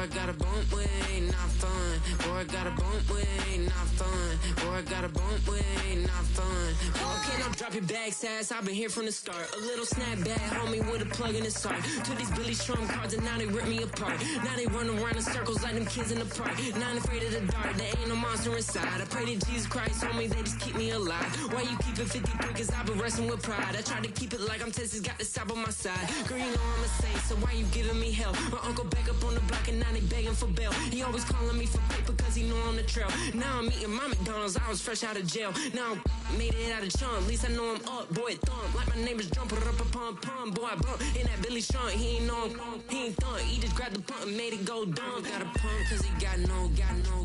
I got a bump way, not fun. Boy, I got a bump way, not fun. Boy, I got a bump way, not fun. Okay, now drop your bags, ass. I've been here from the start. A little snapback, homie, with a plug in his heart. To these Billy Trump cards, and now they rip me apart. Now they run around in circles like them kids in the park. Now I'm afraid of the dark, there ain't no monster inside. I pray to Jesus Christ, homie, they just keep me alive. Why you keep it 53? Cause I've been wrestling with pride. I try to keep it like I'm Texas, got the stop on my side. Girl, you know I'm a saint, so why you giving me hell? My uncle back up on the block and now they begging for bail. He always calling me for paper cause he know I'm the trail. Now I'm eating my McDonald's, I was fresh out of jail. Now I made it out of chunk, at least I know I'm up. Boy, thump, like my name is Jumper up a pump pump. Boy, I bump in that Billy Strunk, he ain't know, he ain't thunk. He just grabbed the pump and made it go dumb. Got a pump cause he got no.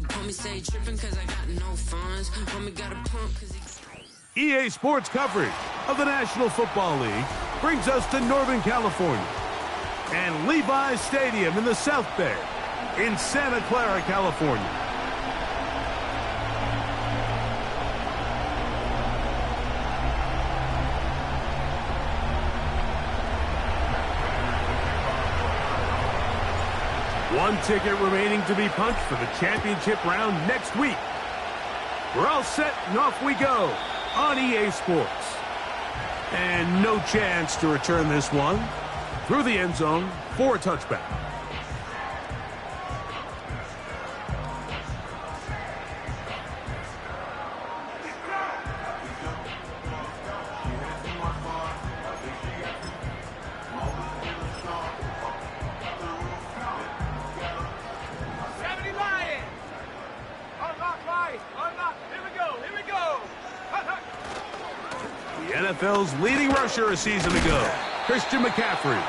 Homie say tripping cause I got no funds. Homie got a pump cause he... EA Sports coverage of the National Football League brings us to Northern California and Levi's Stadium in the South Bay in Santa Clara, California. One ticket remaining to be punched for the championship round next week. We're all set and off we go on EA Sports. And no chance to return this one through the end zone for a touchback. NFL's leading rusher a season ago, Christian McCaffrey.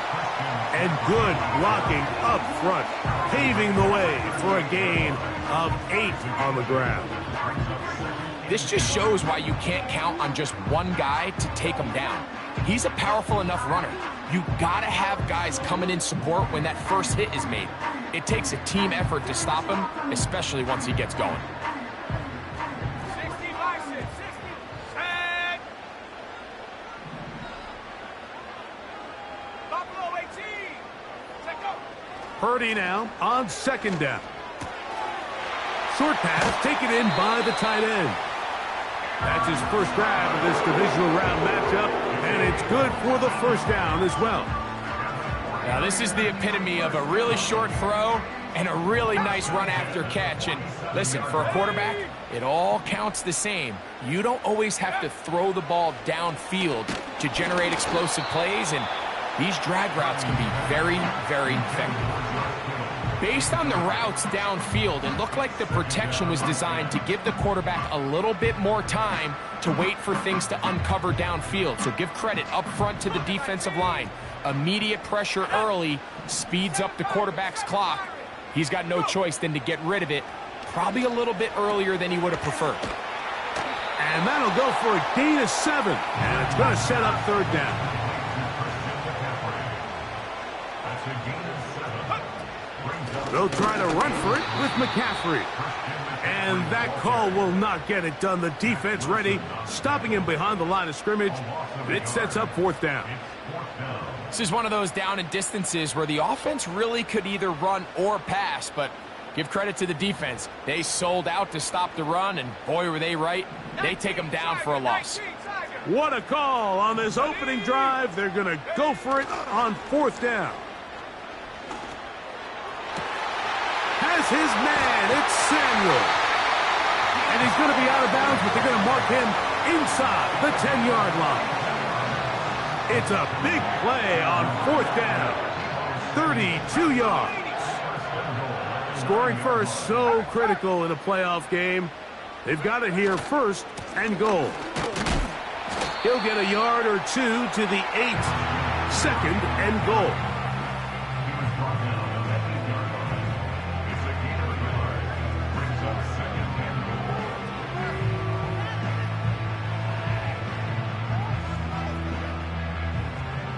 And good blocking up front, paving the way for a gain of 8 on the ground. This just shows why you can't count on just one guy to take him down. He's a powerful enough runner. You gotta have guys coming in support when that first hit is made. It takes a team effort to stop him, especially once he gets going. Purdy now on second down. Short pass taken in by the tight end. That's his first grab of this divisional round matchup, and it's good for the first down as well. Now this is the epitome of a really short throw and a really nice run after catch. And listen, for a quarterback, it all counts the same. You don't always have to throw the ball downfield to generate explosive plays, and these drag routes can be very, very effective. Based on the routes downfield, it looked like the protection was designed to give the quarterback a little bit more time to wait for things to uncover downfield. So give credit up front to the defensive line. Immediate pressure early speeds up the quarterback's clock. He's got no choice than to get rid of it, probably a little bit earlier than he would have preferred. And that'll go for a gain of 7, and it's going to set up third down. They'll try to run for it with McCaffrey. And that call will not get it done. The defense ready, stopping him behind the line of scrimmage. It sets up fourth down. This is one of those down and distances where the offense really could either run or pass, but give credit to the defense. They sold out to stop the run, and boy, were they right. They take them down for a loss. What a call on this opening drive. They're going to go for it on fourth down. Has his man, it's Samuel. And he's going to be out of bounds, but they're going to mark him inside the 10-yard line. It's a big play on fourth down. 32 yards. Scoring first, so critical in a playoff game. They've got it here, first and goal. He'll get a yard or two to the 8. Second and goal.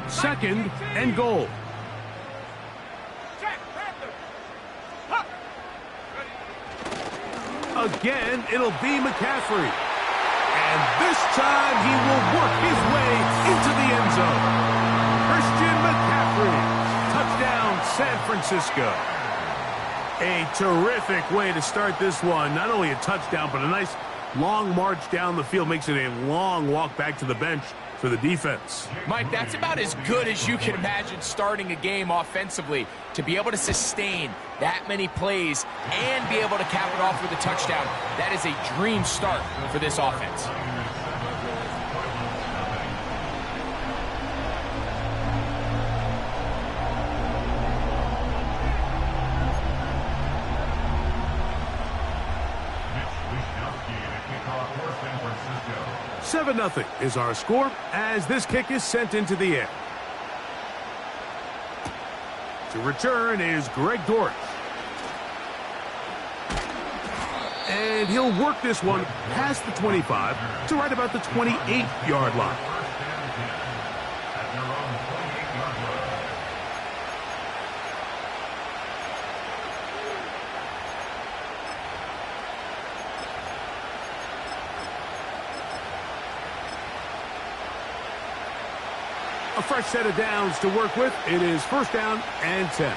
Second and goal. Again, it'll be McCaffrey. And this time he will work his way into the end zone. Christian McCaffrey. Touchdown, San Francisco. A terrific way to start this one. Not only a touchdown, but a nice long march down the field. Makes it a long walk back to the bench for the defense. Mike, that's about as good as you can imagine starting a game offensively. To be able to sustain that many plays and be able to cap it off with a touchdown, that is a dream start for this offense. Seven 0 is our score as this kick is sent into the air. To return is Greg Dortch. And he'll work this one past the 25 to right about the 28-yard line. A fresh set of downs to work with. It is first down and 10.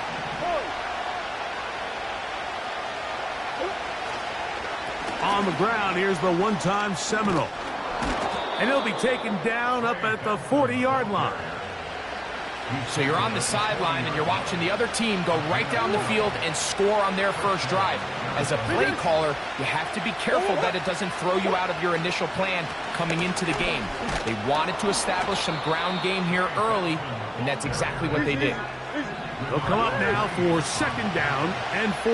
On the ground, here's the one-time Seminole. And he'll be taken down up at the 40-yard line. So you're on the sideline and you're watching the other team go right down the field and score on their first drive. As a play caller, you have to be careful that it doesn't throw you out of your initial plan coming into the game. They wanted to establish some ground game here early, and that's exactly what they did. They'll come up now for second down and 4.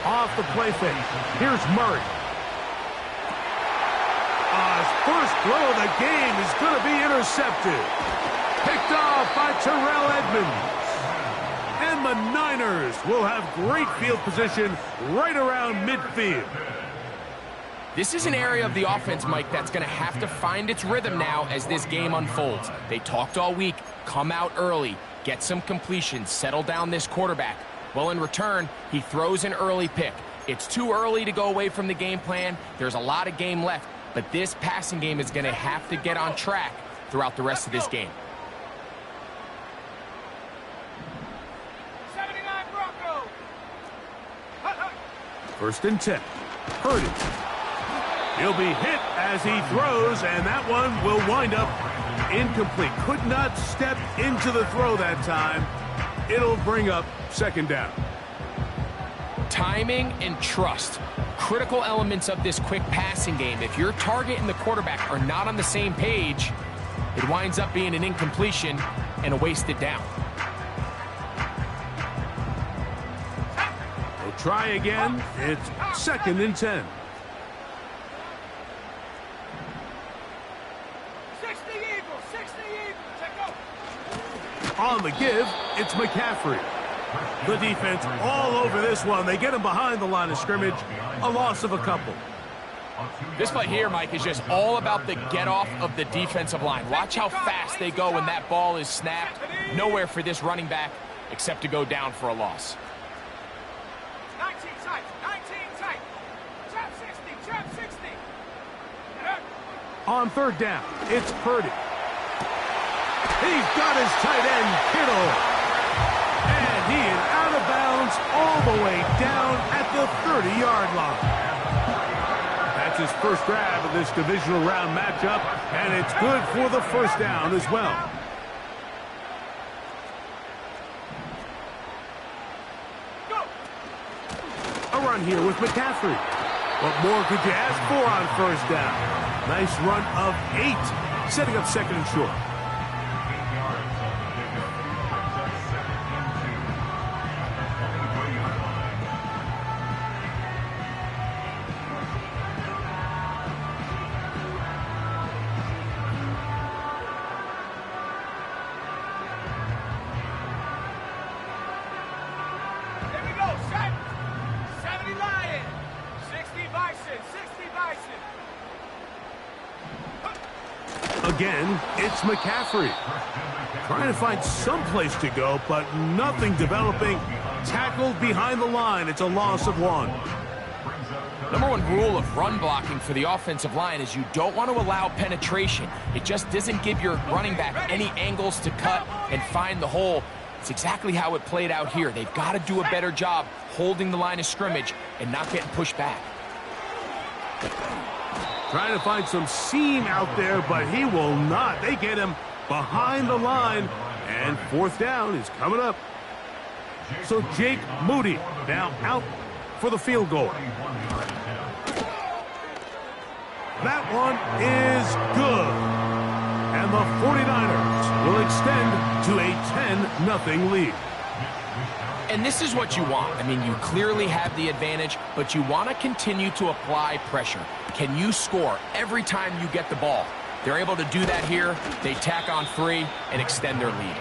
Off the play fake. Here's Murray. His first throw of the game is going to be intercepted. Picked off by Terrell Edmonds. And the Niners will have great field position right around midfield. This is an area of the offense, Mike, that's going to have to find its rhythm now as this game unfolds. They talked all week, come out early, get some completions, settle down this quarterback. Well, in return, he throws an early pick. It's too early to go away from the game plan. There's a lot of game left, but this passing game is going to have to get on track throughout the rest of this game. First and 10. Purdy. He'll be hit as he throws, and that one will wind up incomplete. Could not step into the throw that time. It'll bring up second down. Timing and trust. Critical elements of this quick passing game. If your target and the quarterback are not on the same page, it winds up being an incompletion and a wasted down. Try again. It's second and 10. 60 Eagles, 60 Eagles. On the give, it's McCaffrey. The defense all over this one. They get him behind the line of scrimmage. A loss of a couple. This play here, Mike, is just all about the get-off of the defensive line. Watch how fast they go when that ball is snapped. Nowhere for this running back except to go down for a loss. 19 tight, 19 tight. Trap 60, trap 60. On third down, it's Purdy. He's got his tight end, Kittle. And he is out of bounds all the way down at the 30-yard line. That's his first grab of this divisional round matchup, and it's good for the first down as well. A run here with McCaffrey. What more could you ask for on first down? Nice run of 8, setting up second and short. Again, it's McCaffrey. Trying to find some place to go, but nothing developing. Tackled behind the line. It's a loss of 1. Number one rule of run blocking for the offensive line is you don't want to allow penetration. It just doesn't give your running back any angles to cut and find the hole. It's exactly how it played out here. They've got to do a better job holding the line of scrimmage and not getting pushed back. Trying to find some seam out there, but he will not. They get him behind the line, and fourth down is coming up. So Jake Moody now out for the field goal. That one is good. And the 49ers will extend to a 10-0 lead. And this is what you want. I mean, you clearly have the advantage, but you want to continue to apply pressure. Can you score every time you get the ball? They're able to do that here. They tack on 3 and extend their lead.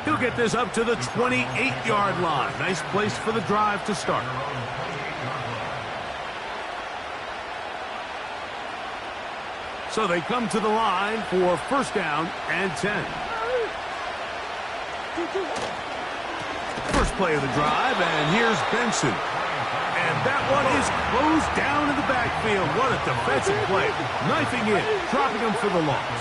He'll get this up to the 28-yard line. Nice place for the drive to start. So they come to the line for first down and 10. First play of the drive, and here's Benson. And that one is closed down in the backfield. What a defensive play. Knifing in, dropping him for the loss.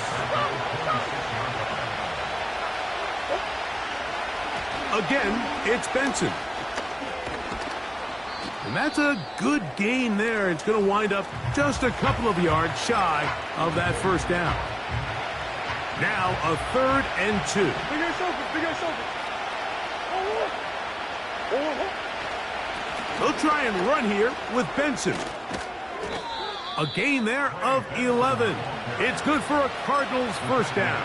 Again, it's Benson. And that's a good gain there. It's going to wind up just a couple of yards shy of that first down. Now a 3rd and 2. Bigger shoulder. They'll try and run here with Benson. A gain there of 11. It's good for a Cardinals first down.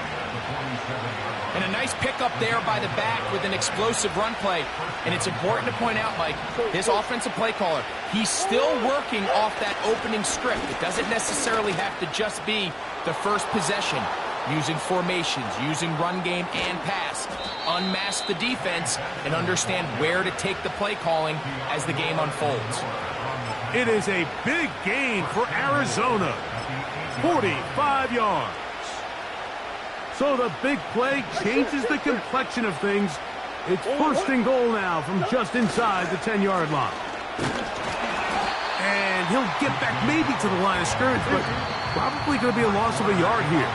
And a nice pickup there by the back with an explosive run play. And it's important to point out, Mike, this offensive play caller, he's still working off that opening script. It doesn't necessarily have to just be the first possession. Using formations, using run game and pass. Unmask the defense and understand where to take the play calling as the game unfolds. It is a big gain for Arizona. 45 yards. So the big play changes the complexion of things. It's first and goal now from just inside the 10-yard line. And he'll get back maybe to the line of scrimmage, but probably going to be a loss of a yard here.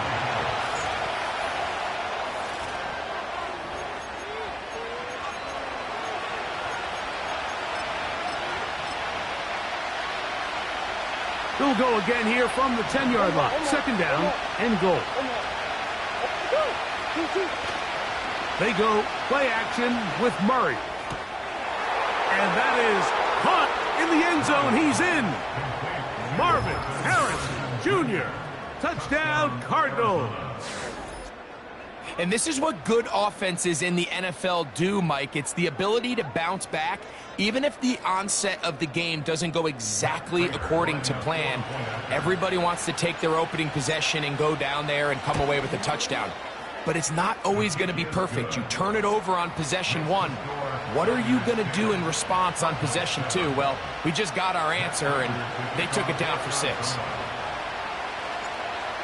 He'll go again here from the 10-yard line. Second down and goal. They go play action with Murray. And that is caught in the end zone. He's in. Marvin Harrison Jr. Touchdown, Cardinals. And this is what good offenses in the NFL do, Mike. It's the ability to bounce back, even if the onset of the game doesn't go exactly according to plan. Everybody wants to take their opening possession and go down there and come away with a touchdown. But it's not always going to be perfect. You turn it over on possession 1. What are you going to do in response on possession 2? Well, we just got our answer, and they took it down for 6.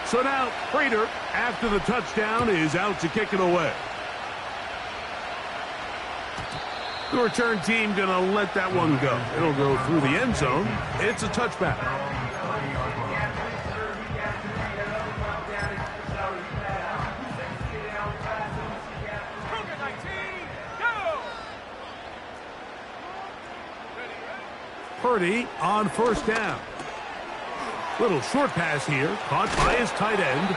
So now Prater, after the touchdown, is out to kick it away. The return team going to let that one go. It'll go through the end zone. It's a touchback. Purdy on first down. Little short pass here, caught by his tight end.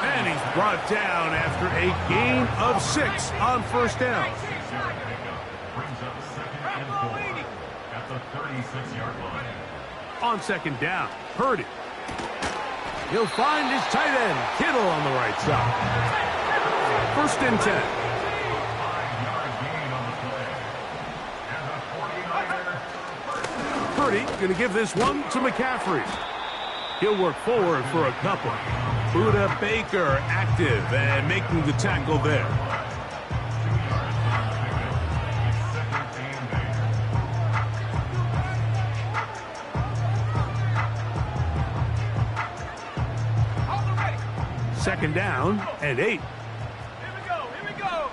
And he's brought down after a gain of 6 on first down. At the 36-yard line. On second down, Purdy. He'll find his tight end, Kittle, on the right side. First and 10. 5-yard gain on the play. And the 49ers. Purdy going to give this one to McCaffrey. He'll work forward for a couple. Buda Baker active and making the tackle there. Second down and 8. Here we go.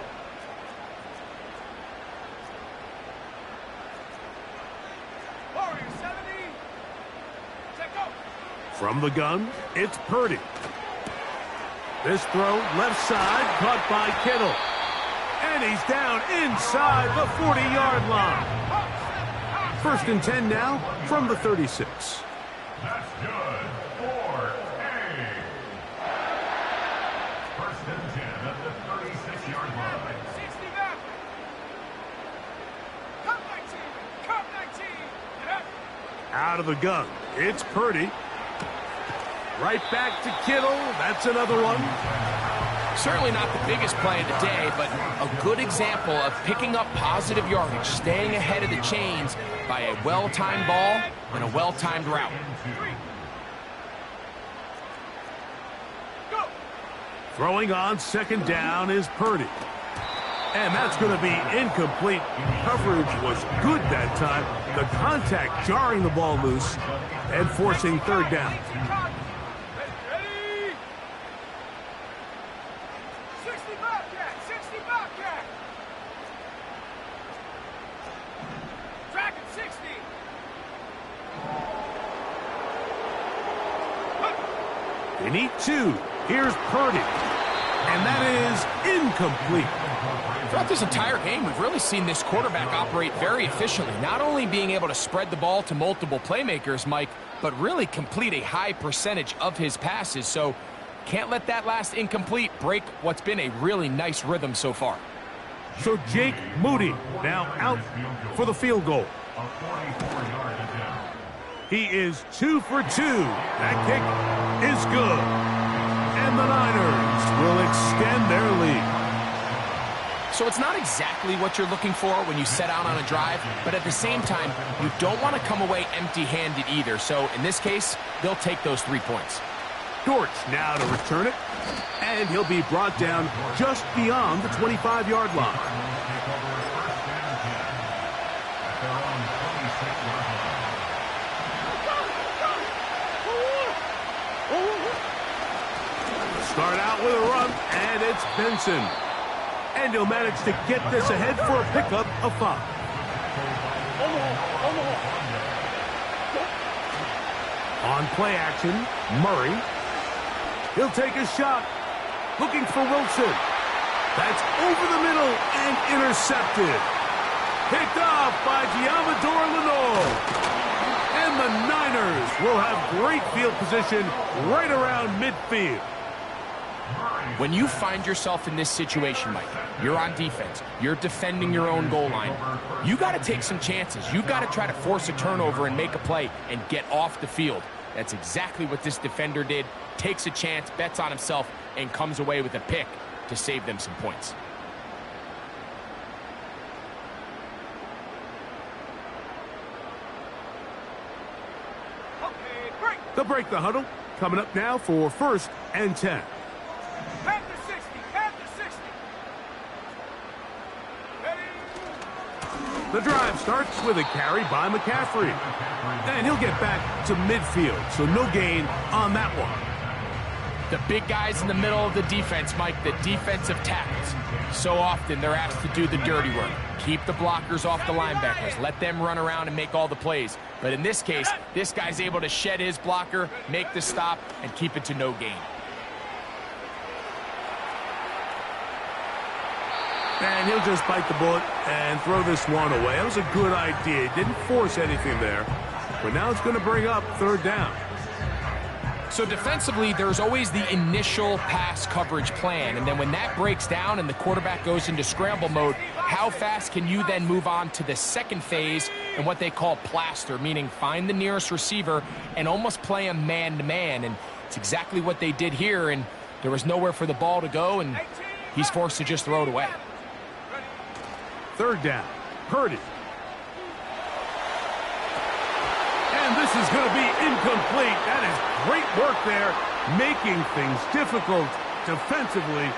Warrior 70. Check go. From the gun, it's Purdy. This throw left side, caught by Kittle. And he's down inside the 40-yard line. 1st and 10 now from the 36. That's good for A. 1st and 10 at the 36-yard line. 60 back. Come 19. Come 19. Get up. Out of the gun, it's Purdy. Right back to Kittle. That's another one. Certainly not the biggest play of the day, but a good example of picking up positive yardage, staying ahead of the chains by a well-timed ball and a well-timed route. Go. Throwing on 2nd down is Purdy. And that's going to be incomplete. Coverage was good that time. The contact jarring the ball loose and forcing 3rd down. Ready. 60 Bobcat. 60 Bobcat. Track at 60. They need 2. Here's Purdy. And that is incomplete. Throughout this entire game, we've really seen this quarterback operate very efficiently, not only being able to spread the ball to multiple playmakers, Mike, but really complete a high percentage of his passes. So can't let that last incomplete break what's been a really nice rhythm so far. So Jake Moody now out for the field goal. A 44-yard attempt. He is 2 for 2. That kick is good. And the Niners will extend their lead. So it's not exactly what you're looking for when you set out on a drive, but at the same time, you don't want to come away empty-handed either. So in this case, they'll take those 3 points. Dortch now to return it, and he'll be brought down just beyond the 25-yard line. Take over 1st and 10 at their own 26-yard line. Start out with a run, and it's Benson. And he'll manage to get this ahead for a pickup of 5. On play action, Murray. He'll take a shot, looking for Wilson. That's over the middle and intercepted. Picked off by Diamador Lenore. And the Niners will have great field position right around midfield. When you find yourself in this situation, Mike, you're on defense, you're defending your own goal line, you got to take some chances. You got to try to force a turnover and make a play and get off the field. That's exactly what this defender did. Takes a chance, bets on himself, and comes away with a pick to save them some points. Okay, break. They'll break the huddle. Coming up now for 1st and 10. Panther 60. Panther 60. Ready. The drive starts with a carry by McCaffrey. And he'll get back to midfield, so no gain on that one. The big guys in the middle of the defense, Mike, the defensive tackles. So often they're asked to do the dirty work. Keep the blockers off the linebackers. Let them run around and make all the plays. But in this case, this guy's able to shed his blocker, make the stop, and keep it to no gain. And he'll just bite the bullet and throw this one away. That was a good idea. Didn't force anything there. But now it's going to bring up 3rd down. So defensively, there's always the initial pass coverage plan. And then when that breaks down and the quarterback goes into scramble mode, how fast can you then move on to the second phase and what they call plaster, meaning find the nearest receiver and almost play a man-to-man. And it's exactly what they did here. And there was nowhere for the ball to go, and he's forced to just throw it away. 3rd down. Purdy. And this is going to be incomplete. That is great work there, making things difficult defensively.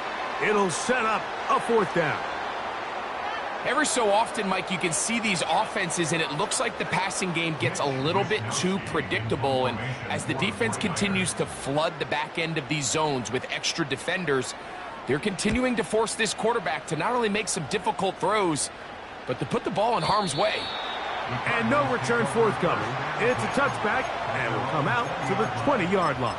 It'll set up a 4th down. Every so often, Mike, you can see these offenses, and it looks like the passing game gets a little bit too predictable. And as the defense continues to flood the back end of these zones with extra defenders, they're continuing to force this quarterback to not only make some difficult throws, but to put the ball in harm's way. And no return forthcoming. It's a touchback, and will come out to the 20-yard line.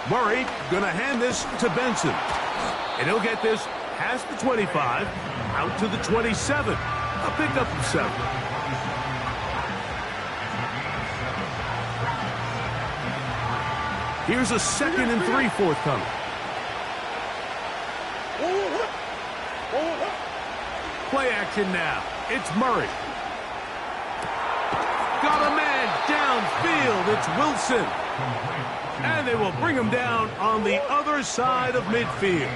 Murray going to hand this to Benson. And he'll get this past the 25, out to the 27. A pickup of 7. Here's a 2nd and 3 forthcoming. Play action now. It's Murray. Got a man downfield. It's Wilson. And they will bring him down on the other side of midfield.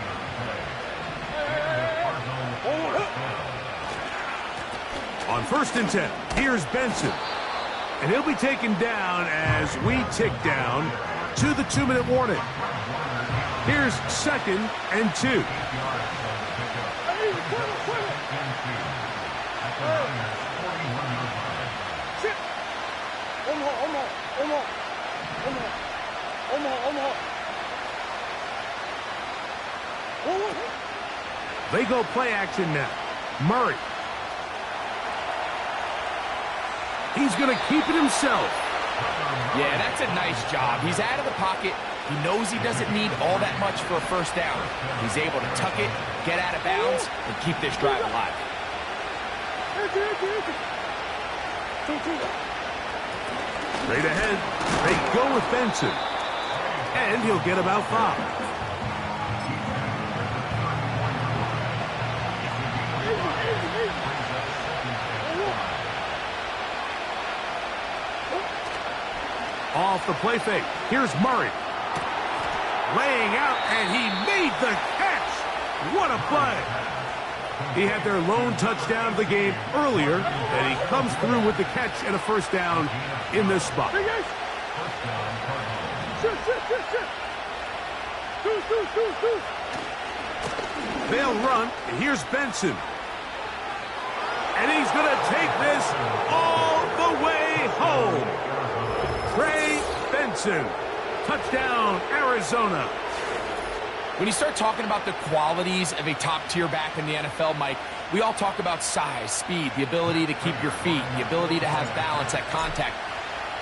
On 1st and 10, here's Benson. And he'll be taken down as we tick down to the 2-minute warning. Here's 2nd and 2. They go play action now. Murray. He's going to keep it himself. Yeah, that's a nice job. He's out of the pocket. He knows he doesn't need all that much for a first down. He's able to tuck it, get out of bounds, and keep this drive alive. Straight ahead, they go with Benson. And he'll get about 5. Off the play fake. Here's Murray. Laying out, and he made the catch. What a play. He had their lone touchdown of the game earlier, and he comes through with the catch and a first down in this spot. They'll run, and here's Benson. And he's going to take this all the way home. Trey Benson. Touchdown, Arizona. When you start talking about the qualities of a top-tier back in the NFL, Mike, we all talk about size, speed, the ability to keep your feet, the ability to have balance at contact.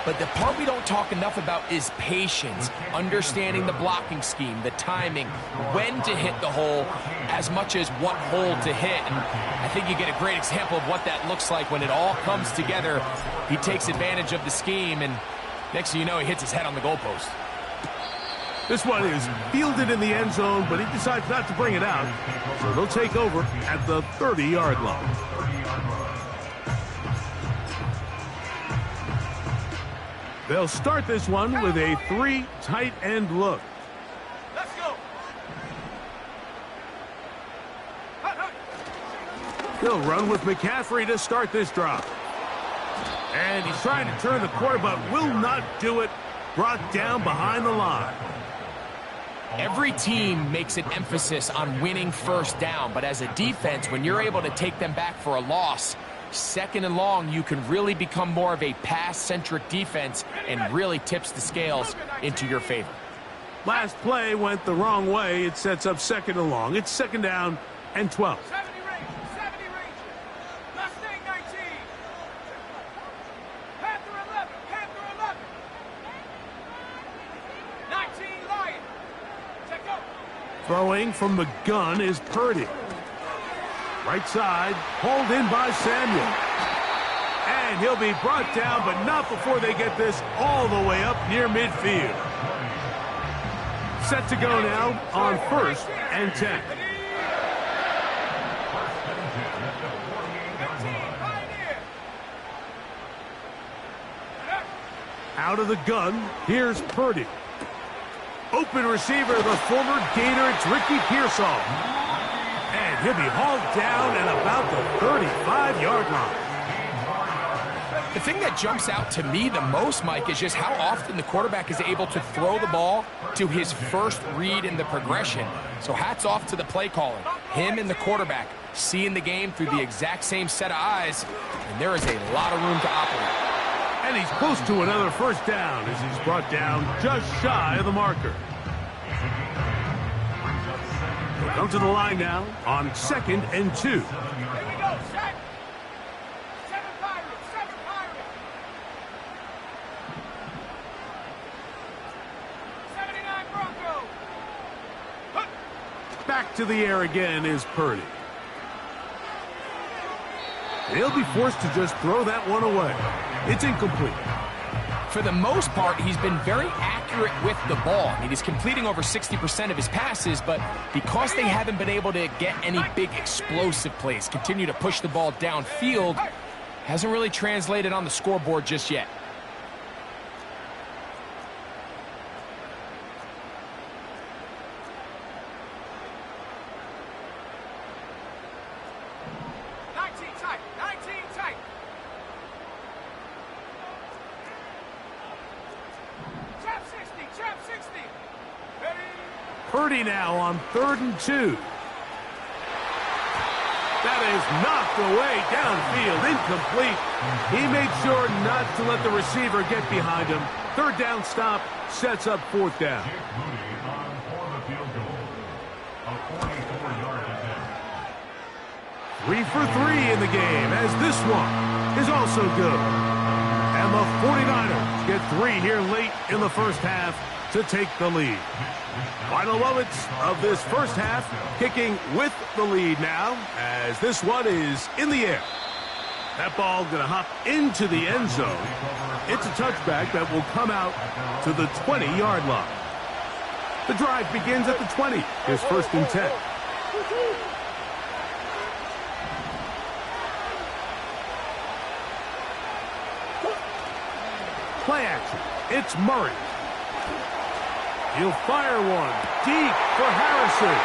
But the part we don't talk enough about is patience, understanding the blocking scheme, the timing, when to hit the hole, as much as what hole to hit. And I think you get a great example of what that looks like when it all comes together. He takes advantage of the scheme, and next thing you know, he hits his head on the goalpost. This one is fielded in the end zone, but he decides not to bring it out. So they'll take over at the 30-yard line. They'll start this one with a 3 tight end look. Let's go. They'll run with McCaffrey to start this drive. And he's trying to turn the corner, but will not do it. Brought down behind the line. Every team makes an emphasis on winning first down, but as a defense, when you're able to take them back for a loss, 2nd and long, you can really become more of a pass-centric defense and really tips the scales into your favor. Last play went the wrong way. It sets up 2nd and long. It's 2nd down and 12. 70 range. Last thing, 19. Panther 11. 19 Lion. Check out. Throwing from the gun is Purdy. Right side, hauled in by Samuel. And he'll be brought down, but not before they get this all the way up near midfield. Set to go now on 1st and 10. Out of the gun, here's Purdy. Open receiver, the former Gator, it's Ricky Pearsall. And he'll be hauled down at about the 35-yard line. The thing that jumps out to me the most, Mike, is just how often the quarterback is able to throw the ball to his first read in the progression. So hats off to the play caller. Him and the quarterback seeing the game through the exact same set of eyes, and there is a lot of room to operate. And he's close to another first down as he's brought down just shy of the marker. He'll come to the line now on 2nd and 2. Here we go, set. Back to the air again is Purdy. He'll be forced to just throw that one away. It's incomplete. For the most part, he's been very accurate with the ball. I mean, he's completing over 60% of his passes, but because they haven't been able to get any big explosive plays, continue to push the ball downfield, hasn't really translated on the scoreboard just yet. Purdy now on 3rd and 2. That is knocked away downfield, incomplete. He made sure not to let the receiver get behind him. 3rd down stop sets up 4th down. 3 for 3 in the game, as this one is also good. And the 49ers get 3 here late in the first half to take the lead. Final moments of this first half, kicking with the lead now, as this one is in the air. That ball going to hop into the end zone. It's a touchback that will come out to the 20-yard line. The drive begins at the 20. It's 1st and 10. Play action. It's Murray. He'll fire one deep for Harrison.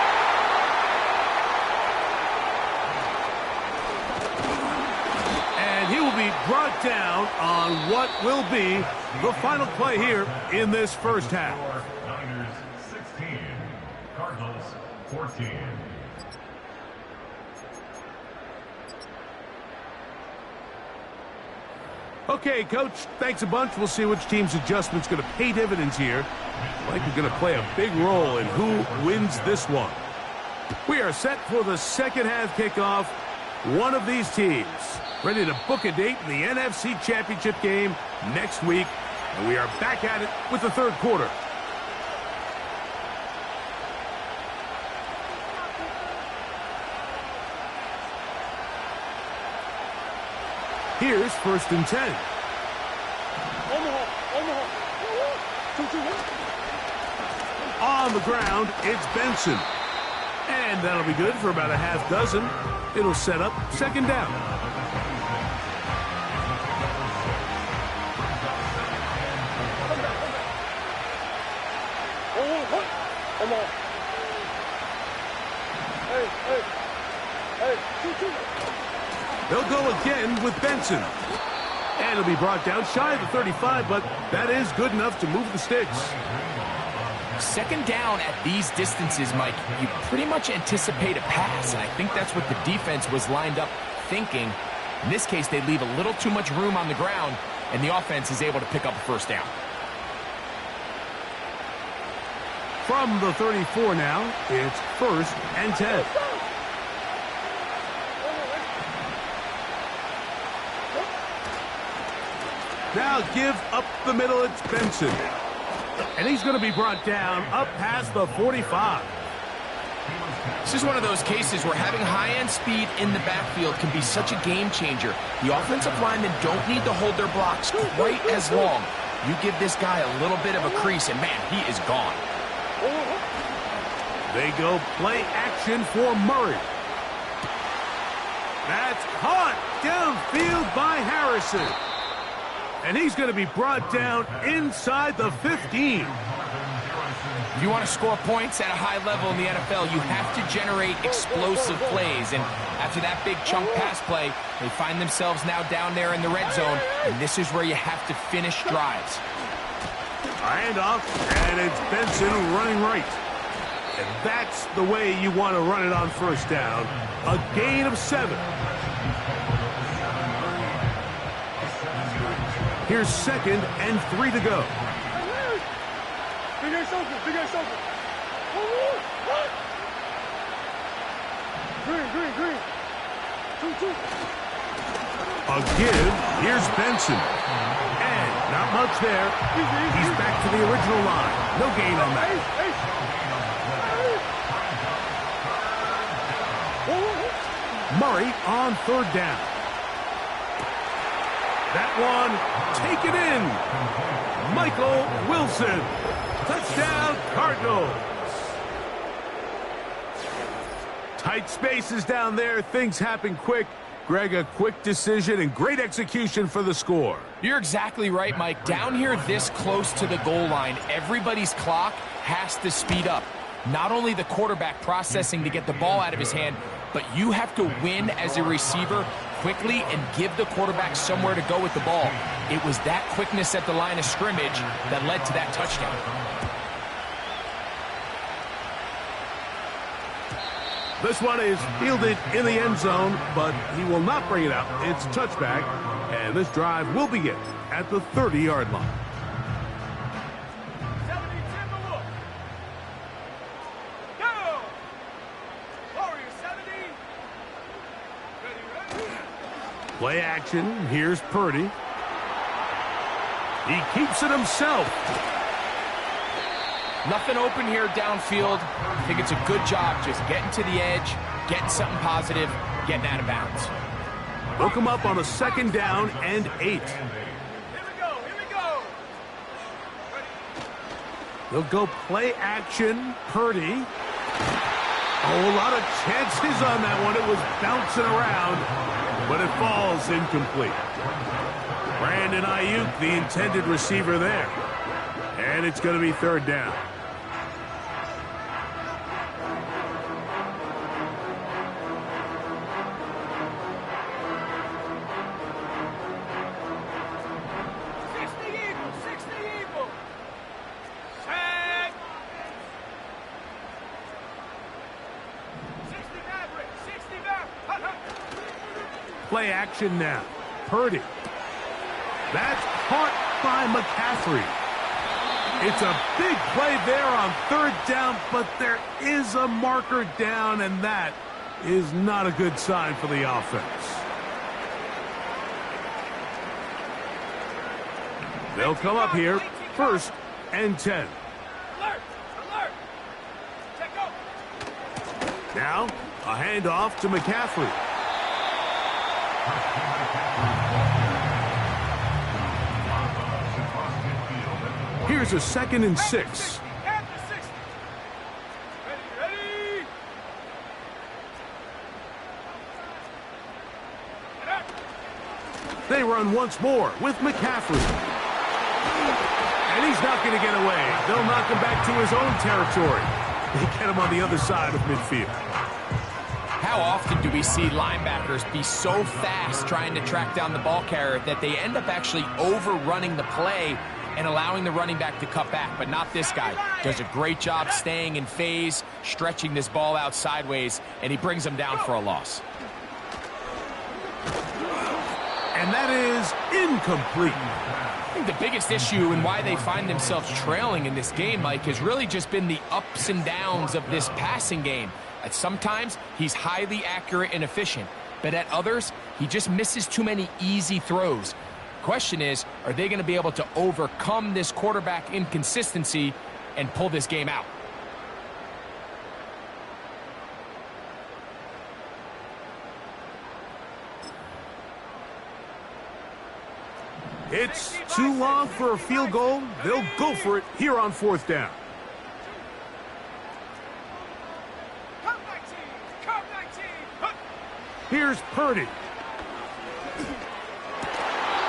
And he will be brought down on what will be the final play here in this first half. Niners 16, Cardinals 14. Okay, Coach, thanks a bunch. We'll see which team's adjustment's going to pay dividends here. I think we're going to play a big role in who wins this one. We are set for the second half kickoff. One of these teams ready to book a date in the NFC Championship game next week. And we are back at it with the 3rd quarter. Here's 1st and 10. On the ground, it's Benson. And that'll be good for about a half dozen. It'll set up 2nd down. They'll go again with Benson. And it'll be brought down shy of the 35, but that is good enough to move the sticks. 2nd down at these distances, Mike, you pretty much anticipate a pass, and I think that's what the defense was lined up thinking. In this case, they leave a little too much room on the ground, and the offense is able to pick up a 1st down. From the 34 now, it's 1st and 10. Now give up the middle, it's Benson. And he's going to be brought down up past the 45. This is one of those cases where having high-end speed in the backfield can be such a game changer. The offensive linemen don't need to hold their blocks quite as long. You give this guy a little bit of a crease, and man, he is gone. They go play action for Murray. That's caught downfield by Harrison. And he's going to be brought down inside the 15. If you want to score points at a high level in the NFL, you have to generate explosive plays. And after that big chunk pass play, they find themselves now down there in the red zone. And this is where you have to finish drives. Handoff, and it's Benson running right. And that's the way you want to run it on 1st down. A gain of 7. Here's 2nd and 3 to go. Green. A give. Here's Benson. And not much there. He's back to the original line. No gain on that. Murray on third down. That one taken in. Michael Wilson. Touchdown, Cardinals. Tight spaces down there. Things happen quick. Greg, a quick decision and great execution for the score. You're exactly right, Mike. Down here this close to the goal line, everybody's clock has to speed up. Not only the quarterback processing to get the ball out of his hand, but you have to win as a receiver quickly and give the quarterback somewhere to go with the ball. It was that quickness at the line of scrimmage that led to that touchdown. This one is fielded in the end zone, but he will not bring it out. It's touchback, and this drive will begin at the 30-yard line. 70 Timberwolves. Go! Warriors 70. Ready. Play action. Here's Purdy. He keeps it himself. Nothing open here downfield. I think it's a good job just getting to the edge, getting something positive, getting out of bounds. Hook him up on a 2nd down and 8. Here we go. They'll go play action. Purdy. Oh, a lot of chances on that one. It was bouncing around, but it falls incomplete. Brandon Ayuk, the intended receiver there. And it's going to be 3rd down. Play action now. Purdy. That's caught by McCaffrey. It's a big play there on 3rd down, but there is a marker down, and that is not a good sign for the offense. They'll come up here, 1st and 10. Alert! Check go! Now, a handoff to McCaffrey. Here's a 2nd and 6. Ready. They run once more with McCaffrey. And he's not going to get away. They'll knock him back to his own territory. They get him on the other side of midfield. How often do we see linebackers be so fast trying to track down the ball carrier that they end up actually overrunning the play and allowing the running back to cut back? But not this guy. Does a great job staying in phase, stretching this ball out sideways, and he brings him down for a loss. And that is incomplete. I think the biggest issue and why they find themselves trailing in this game, Mike, has really just been the ups and downs of this passing game. At sometimes, he's highly accurate and efficient, but at others, he just misses too many easy throws. Question is, are they going to be able to overcome this quarterback inconsistency and pull this game out? It's too long for a field goal. They'll go for it here on 4th down. Here's Purdy.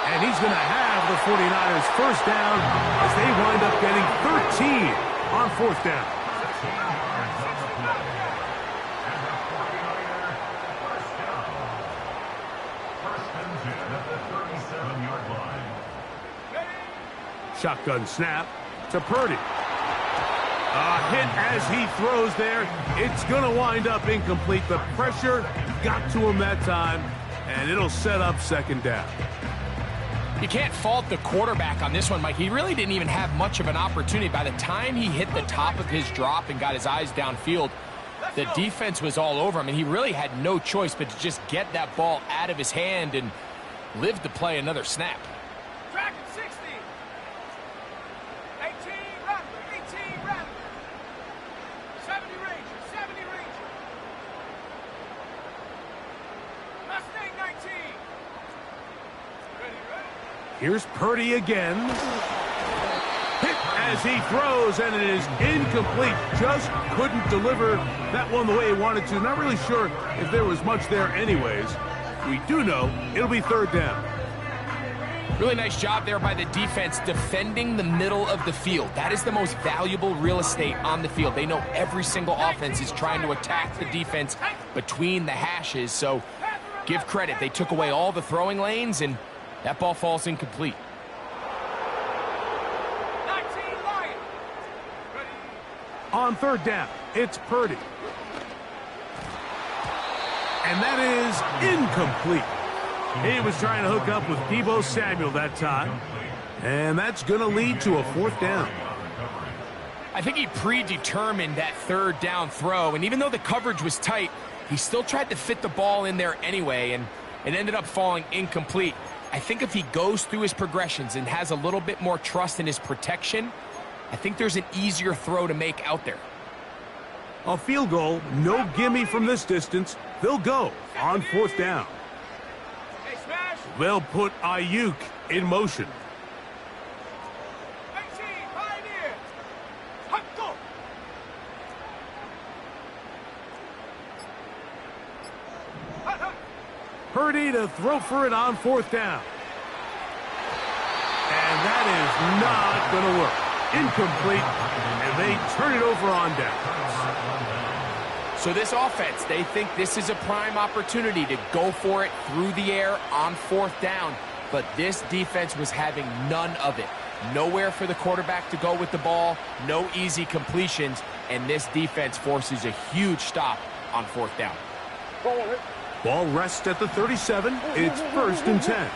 And he's going to have the 49ers 1st down as they wind up getting 13 on 4th down. Shotgun snap to Purdy. A hit as he throws there. It's going to wind up incomplete. The pressure got to him that time, and it'll set up 2nd down. You can't fault the quarterback on this one, Mike. He really didn't even have much of an opportunity. By the time he hit the top of his drop and got his eyes downfield, the defense was all over him, and he really had no choice but to just get that ball out of his hand and live to play another snap. Dragon 60. 18 Rattler. 70 Ranger. Here's Purdy again. Hit as he throws, and it is incomplete. Just couldn't deliver that one the way he wanted to. Not really sure if there was much there anyways. We do know it'll be third down. Really nice job there by the defense defending the middle of the field. That is the most valuable real estate on the field. They know every single offense is trying to attack the defense between the hashes, so give credit. They took away all the throwing lanes, and that ball falls incomplete. 19 Lions. Ready. On third down, it's Purdy. And that is incomplete. He was trying to hook up with Deebo Samuel that time. And that's going to lead to a fourth down. I think he predetermined that third down throw, and even though the coverage was tight, he still tried to fit the ball in there anyway, and it ended up falling incomplete. I think if he goes through his progressions and has a little bit more trust in his protection, I think there's an easier throw to make out there. A field goal, no gimme from this distance. They'll go on fourth down. Hey, smash. They'll put Ayuk in motion. 19 Pioneer. Hot go. Hot, hot. Purdy to throw for it on fourth down. And that is not going to work. Incomplete, and they turn it over on down. So this offense, they think this is a prime opportunity to go for it through the air on fourth down, but this defense was having none of it. Nowhere for the quarterback to go with the ball, no easy completions, and this defense forces a huge stop on fourth down. Ball rests at the 37. It's first and 10.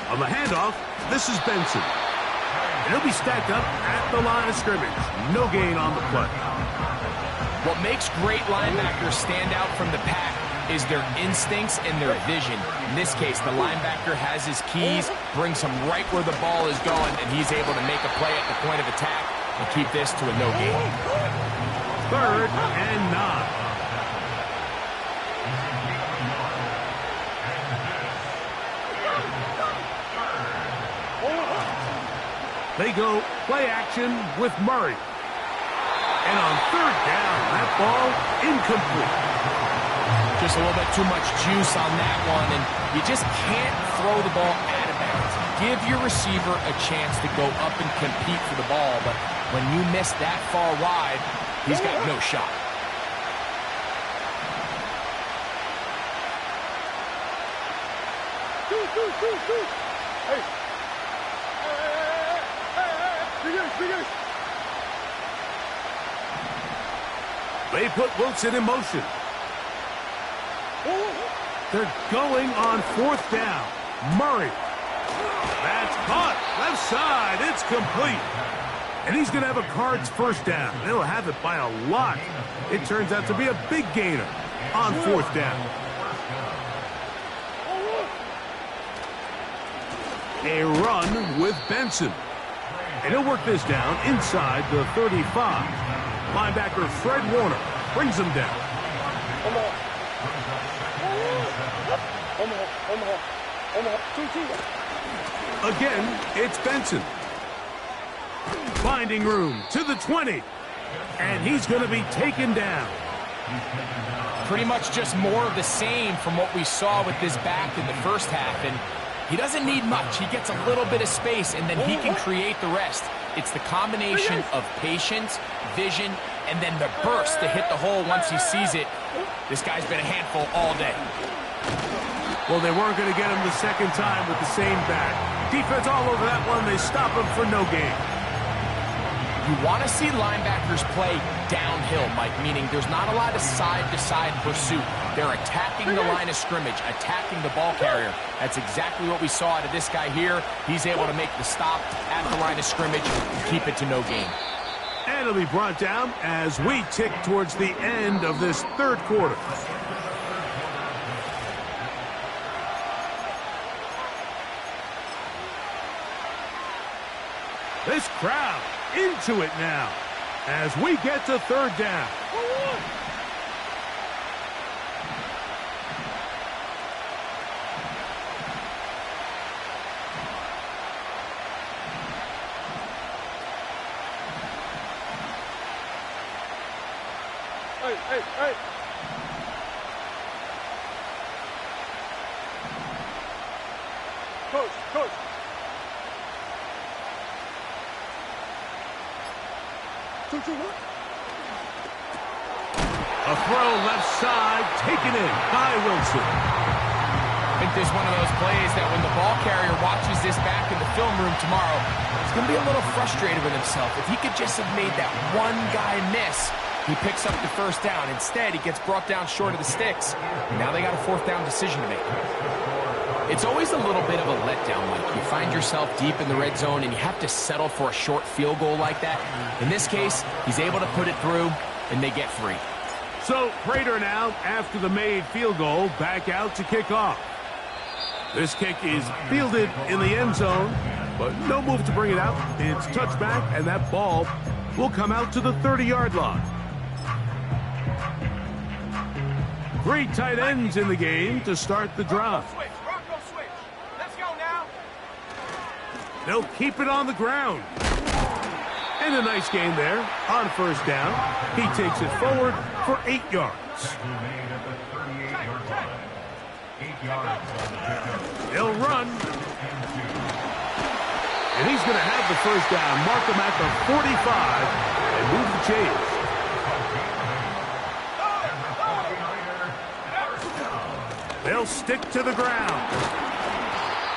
On the handoff, this is Benson. And he'll be stacked up at the line of scrimmage. No gain on the play. What makes great linebackers stand out from the pack is their instincts and their vision. In this case, the linebacker has his keys, brings him right where the ball is going, and he's able to make a play at the point of attack and keep this to a no gain. Third and 9. They go play action with Murray. And on third down, that ball incomplete. Just a little bit too much juice on that one, and you just can't throw the ball out of bounds. Give your receiver a chance to go up and compete for the ball, but when you miss that far wide, he's got no shot. Hey. They put Wilson in motion. They're going on fourth down. Murray. That's caught. Left side. It's complete. And he's going to have a Cards first down. They'll have it by a lot. It turns out to be a big gainer on fourth down. A run with Benson. And he'll work this down inside the 35. Linebacker Fred Warner brings him down. Again, it's Benson. Finding room to the 20. And he's going to be taken down. Pretty much just more of the same from what we saw with this back in the first half. And he doesn't need much. He gets a little bit of space, and then he can create the rest. It's the combination of patience, vision, and then the burst to hit the hole once he sees it. This guy's been a handful all day. Well, they weren't going to get him the second time with the same back. Defense all over that one. They stop him for no gain. You want to see linebackers play downhill, Mike, meaning there's not a lot of side-to-side pursuit. They're attacking the line of scrimmage, attacking the ball carrier. That's exactly what we saw out of this guy here. He's able to make the stop at the line of scrimmage and keep it to no gain. And it'll be brought down as we tick towards the end of this third quarter. This crowd into it now as we get to third down. Hey. Coach. What? A throw left side, taken in by Wilson. I think there's one of those plays that when the ball carrier watches this back in the film room tomorrow, he's going to be a little frustrated with himself. If he could just have made that one guy miss, he picks up the first down. Instead, he gets brought down short of the sticks. And now they got a fourth down decision to make. It's always a little bit of a letdown. Like you find yourself deep in the red zone and you have to settle for a short field goal like that. In this case, he's able to put it through, and they get free. So, Prater now, after the made field goal, back out to kick off. This kick is fielded in the end zone, but no move to bring it out. It's touchback, and that ball will come out to the 30-yard line. 3 tight ends in the game to start the drive. Bronco switch. Let's go now. They'll keep it on the ground. And a nice gain there on first down. He takes it forward for 8 yards. They'll run. And he's going to have the first down. Mark him at the 45 and move the chains. They'll stick to the ground.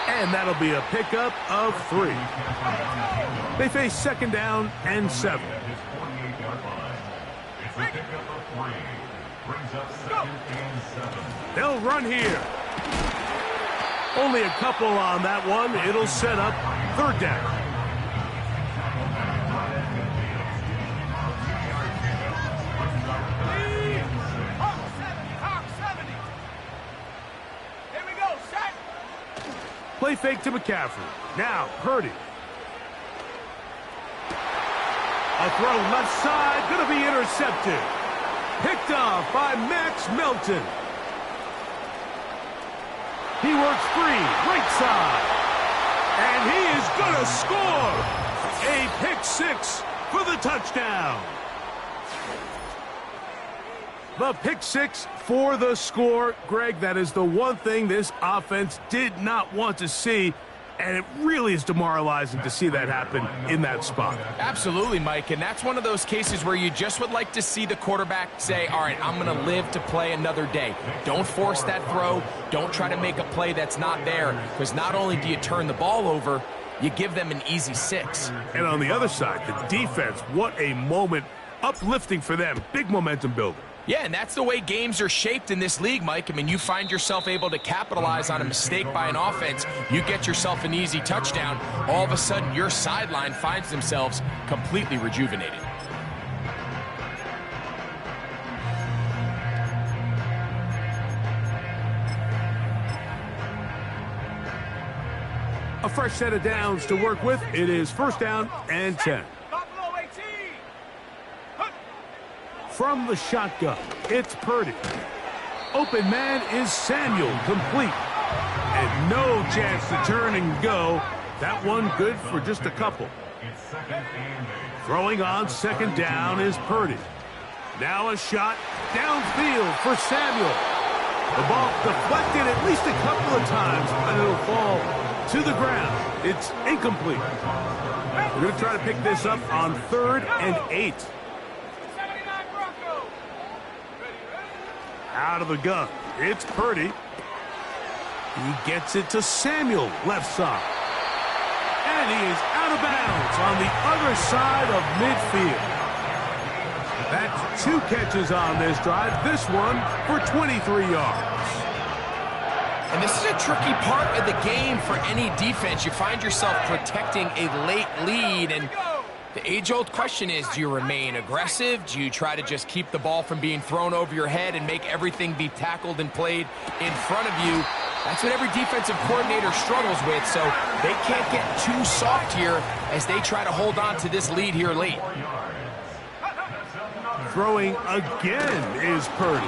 And that'll be a pickup of 3. They face second down and 7. They'll run here. Only a couple on that one. It'll set up third down. Play fake to McCaffrey. Now, Purdy. A throw left side, going to be intercepted. Picked off by Max Melton. He works free, right side. And he is going to score. A pick 6 for the touchdown. The pick 6 for the score. Greg, that is the one thing this offense did not want to see, and it really is demoralizing to see that happen in that spot. Absolutely, Mike, and that's one of those cases where you just would like to see the quarterback say, all right, I'm going to live to play another day. Don't force that throw. Don't try to make a play that's not there, because not only do you turn the ball over, you give them an easy 6. And on the other side, the defense, what a moment, uplifting for them, big momentum builder. Yeah, and that's the way games are shaped in this league, Mike. I mean, you find yourself able to capitalize on a mistake by an offense. You get yourself an easy touchdown. All of a sudden, your sideline finds themselves completely rejuvenated. A fresh set of downs to work with. It is first down and 10. From the shotgun, it's Purdy. Open man is Samuel, complete. And no chance to turn and go. That one good for just a couple. Throwing on second down is Purdy. Now a shot downfield for Samuel. The ball deflected at least a couple of times, and it'll fall to the ground. It's incomplete. We're going to try to pick this up on 3rd and 8. Out of the gun, it's Purdy. He gets it to Samuel, left side. And he is out of bounds on the other side of midfield. That's 2 catches on this drive, this one for 23 yards. And this is a tricky part of the game for any defense. You find yourself protecting a late lead, and the age-old question is, do you remain aggressive? Do you try to just keep the ball from being thrown over your head and make everything be tackled and played in front of you? That's what every defensive coordinator struggles with, so they can't get too soft here as they try to hold on to this lead here late. Throwing again is Purdy.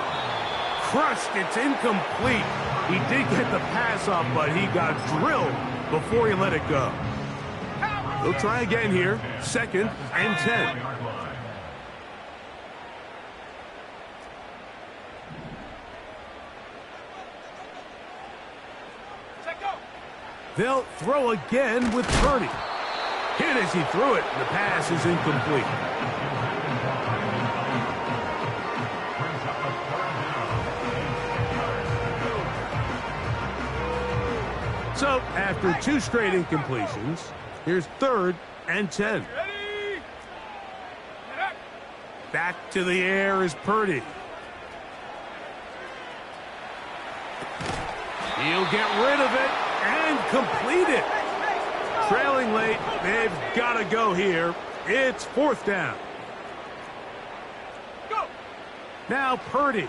Crushed, it's incomplete. He did get the pass off, but he got drilled before he let it go. They'll try again here, 2nd and 10. They'll throw again with Purdy. Hit as he threw it. The pass is incomplete. So, after 2 straight incompletions, here's 3rd and 10. Back to the air is Purdy. He'll get rid of it and complete it. Trailing late, they've got to go here. It's 4th down. Go. Now Purdy.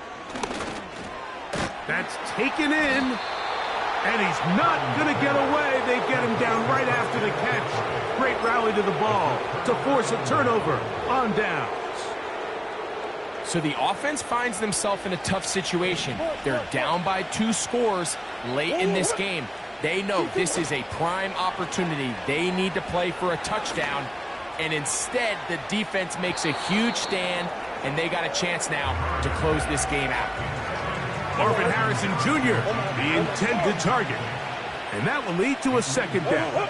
That's taken in. And he's not going to get away. They get him down right after the catch. Great rally to the ball to force a turnover on downs. So the offense finds themselves in a tough situation. They're down by 2 scores late in this game. They know this is a prime opportunity. They need to play for a touchdown. And instead, the defense makes a huge stand, and they got a chance now to close this game out. Marvin Harrison Jr., the intended target. And that will lead to a 2nd down.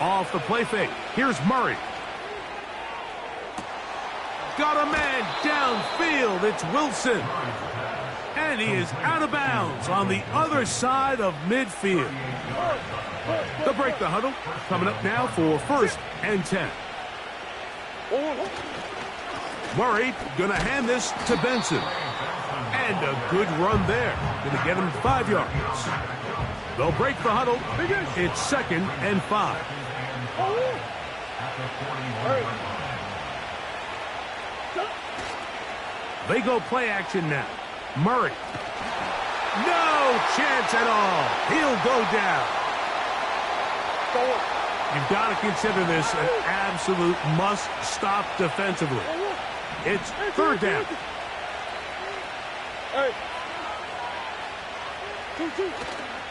Off the play fake. Here's Murray. Got a man downfield. It's Wilson. And he is out of bounds on the other side of midfield. They'll break the huddle. Coming up now for 1st and 10. Murray going to hand this to Benson. And a good run there. Going to get him 5 yards. They'll break the huddle. It's 2nd and 5. They go play action now. Murray. No chance at all. He'll go down. You've got to consider this an absolute must-stop defensively. It's 3rd down.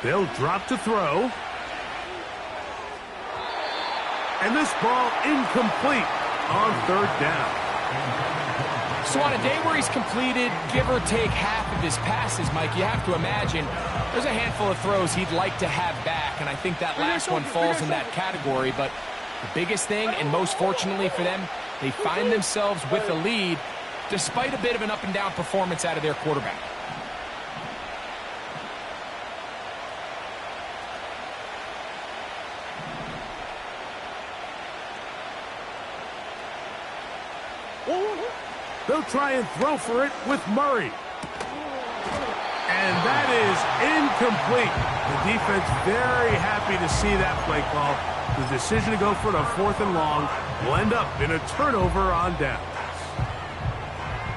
They'll drop to throw. And this ball incomplete on 3rd down. So on a day where he's completed, give or take half of his passes, Mike, you have to imagine there's a handful of throws he'd like to have back, and I think that last one falls in that category. But the biggest thing, and most fortunately for them, they find themselves with the lead despite a bit of an up-and-down performance out of their quarterback. They'll try and throw for it with Murray. And that is incomplete. The defense very happy to see that play call. The decision to go for it on 4th and long will end up in a turnover on downs.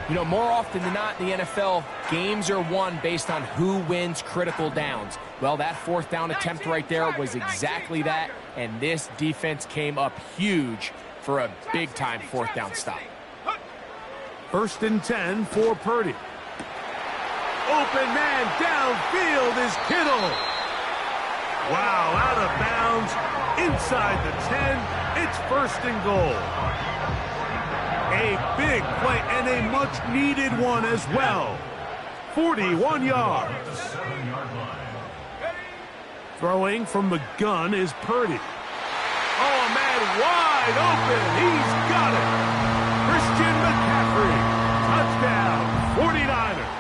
You know, more often than not in the NFL, games are won based on who wins critical downs. Well, that 4th down attempt right there was exactly that, and this defense came up huge for a big-time 4th down stop. 1st and 10 for Purdy. Open man downfield is Kittle. Wow, out of bounds, inside the 10. It's 1st and goal. A big play and a much-needed one as well. 41 yards. Throwing from the gun is Purdy. Oh, man, wide open. He's got it. Christian McCaffrey. Touchdown, 49ers.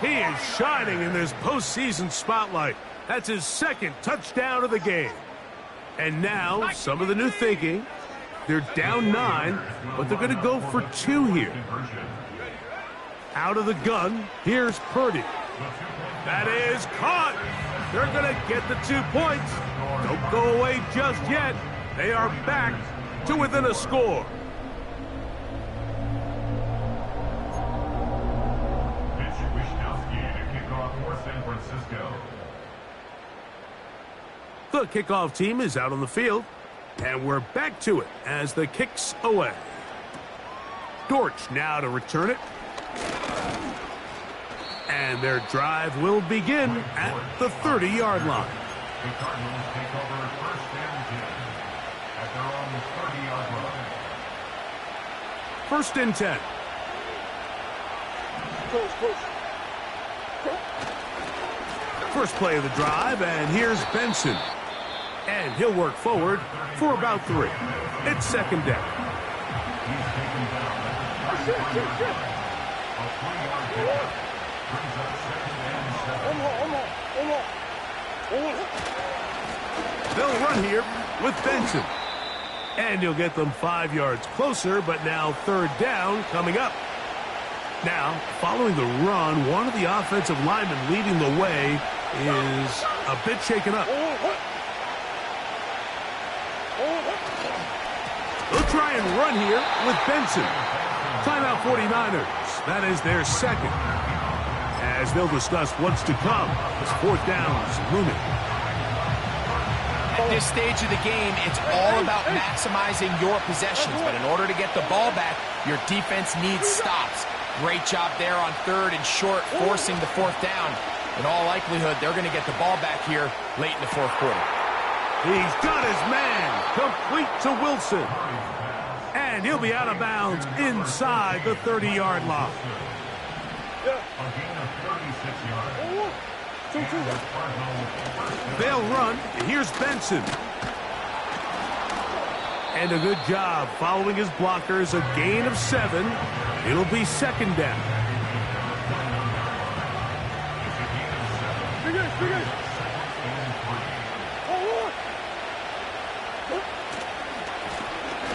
He is shining in this postseason spotlight. That's his 2nd touchdown of the game. And now, some of the new thinking. They're down 9, but they're going to go for 2 here. Out of the gun, here's Purdy. That is caught. They're going to get the 2 points. Don't go away just yet. They are back to within a score. The kickoff team is out on the field, and we're back to it as the kick's away. Dortch now to return it. And their drive will begin at the 30-yard line. The Cardinals take over 1st and 10 at their own 30-yard line. 1st and 10. First play of the drive, and here's Benson. And he'll work forward for about 3. It's second down. He's taken down. A 3-yard gain. Brings up second and 7. They'll run here with Benson. And he'll get them 5 yards closer, but now third down coming up. Now, following the run, one of the offensive linemen leading the way is a bit shaken up. They'll try and run here with Benson. Timeout 49ers. That is their second. As they'll discuss what's to come as fourth down is looming. At this stage of the game, it's all about maximizing your possessions. But in order to get the ball back, your defense needs stops. Great job there on third and short, forcing the fourth down. In all likelihood, they're going to get the ball back here late in the fourth quarter. He's got his man complete to Wilson. And he'll be out of bounds inside the 30-yard line. A gain of 36 yards. They'll run. Here's Benson. And a good job following his blockers. A gain of 7. It'll be second down.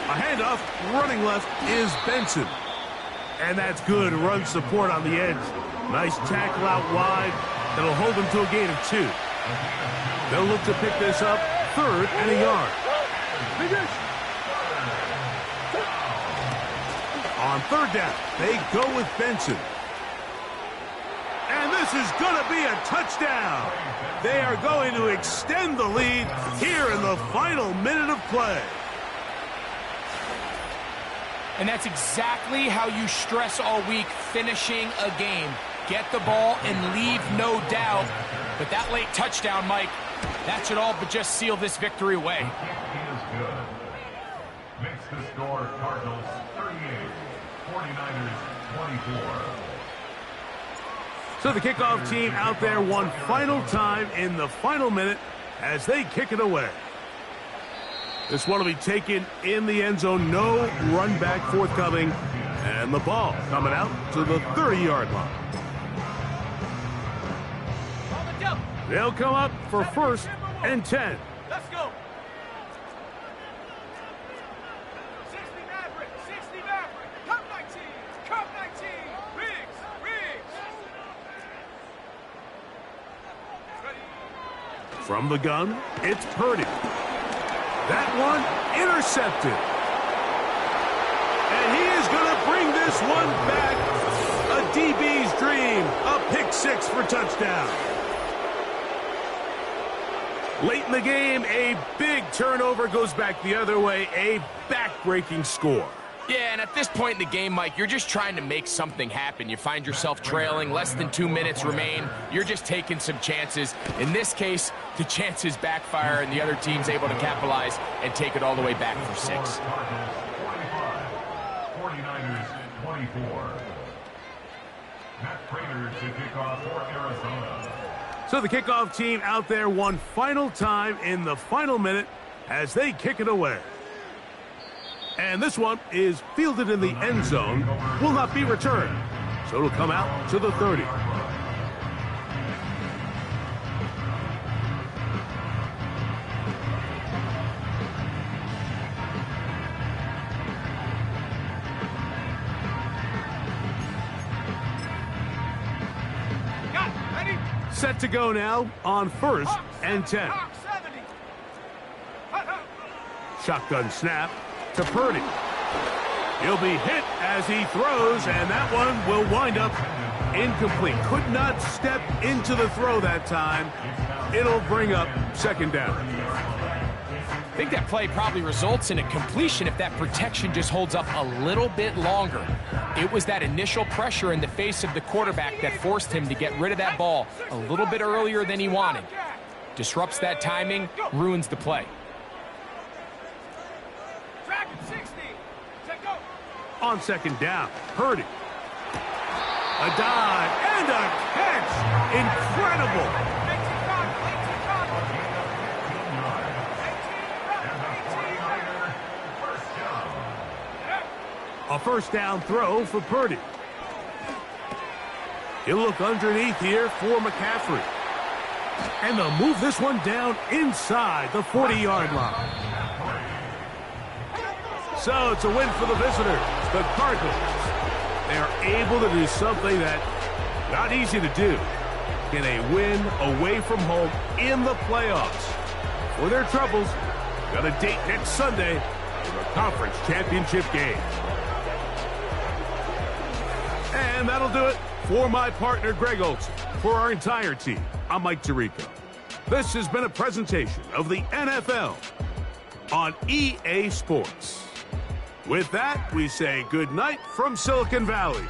A handoff, running left is Benson. And that's good run support on the edge. Nice tackle out wide. That'll hold them to a gain of 2. They'll look to pick this up, third and a yard. On third down, they go with Benson. And this is going to be a touchdown. They are going to extend the lead here in the final minute of play. And that's exactly how you stress all week, finishing a game. Get the ball and leave no doubt. But that late touchdown, Mike, that should all but just seal this victory away. He is good. Makes the score Cardinals 38, 49ers 24. So the kickoff team out there one final time in the final minute as they kick it away. This one will be taken in the end zone. No run back forthcoming. And the ball coming out to the 30-yard line. They'll come up for first and 10. Let's go. 60 Maverick, 60 Maverick. Cup 19, Cup 19. Riggs, Riggs. Ready. From the gun, it's Purdy. That one intercepted. And he is going to bring this one back. A DB's dream. A pick 6 for touchdown. Late in the game, a big turnover goes back the other way. A back-breaking score. Yeah, and at this point in the game, Mike, you're just trying to make something happen. You find yourself trailing, less than 2 minutes remain. You're just taking some chances. In this case, the chances backfire, and the other team's able to capitalize and take it all the way back for 6. Cardinals 45, 49ers 24. Matt Prater to kick off for Arizona. So the kickoff team out there one final time in the final minute as they kick it away. And this one is fielded in the end zone, will not be returned. So it'll come out to the 30. Got it. Ready? Set to go now on first and 10. Hawk 70. Shotgun snap to Purdy. He'll be hit as he throws, and that one will wind up incomplete. Could not step into the throw that time. It'll bring up second down. I think that play probably results in a completion if that protection just holds up a little bit longer. It was that initial pressure in the face of the quarterback that forced him to get rid of that ball a little bit earlier than he wanted. Disrupts that timing, ruins the play. Dragon 60. Set go. On second down, Purdy. A dive and a catch. Incredible. A first down throw for Purdy. He'll look underneath here for McCaffrey. And they'll move this one down inside the 40-yard line. So it's a win for the visitors, the Cardinals. They are able to do something that not easy to do. Get a win away from home in the playoffs. For their troubles, got a date next Sunday for the conference championship game. And that'll do it for my partner, Greg Olson. For our entire team, I'm Mike Tirico. This has been a presentation of the NFL on EA Sports. With that, we say good night from Silicon Valley.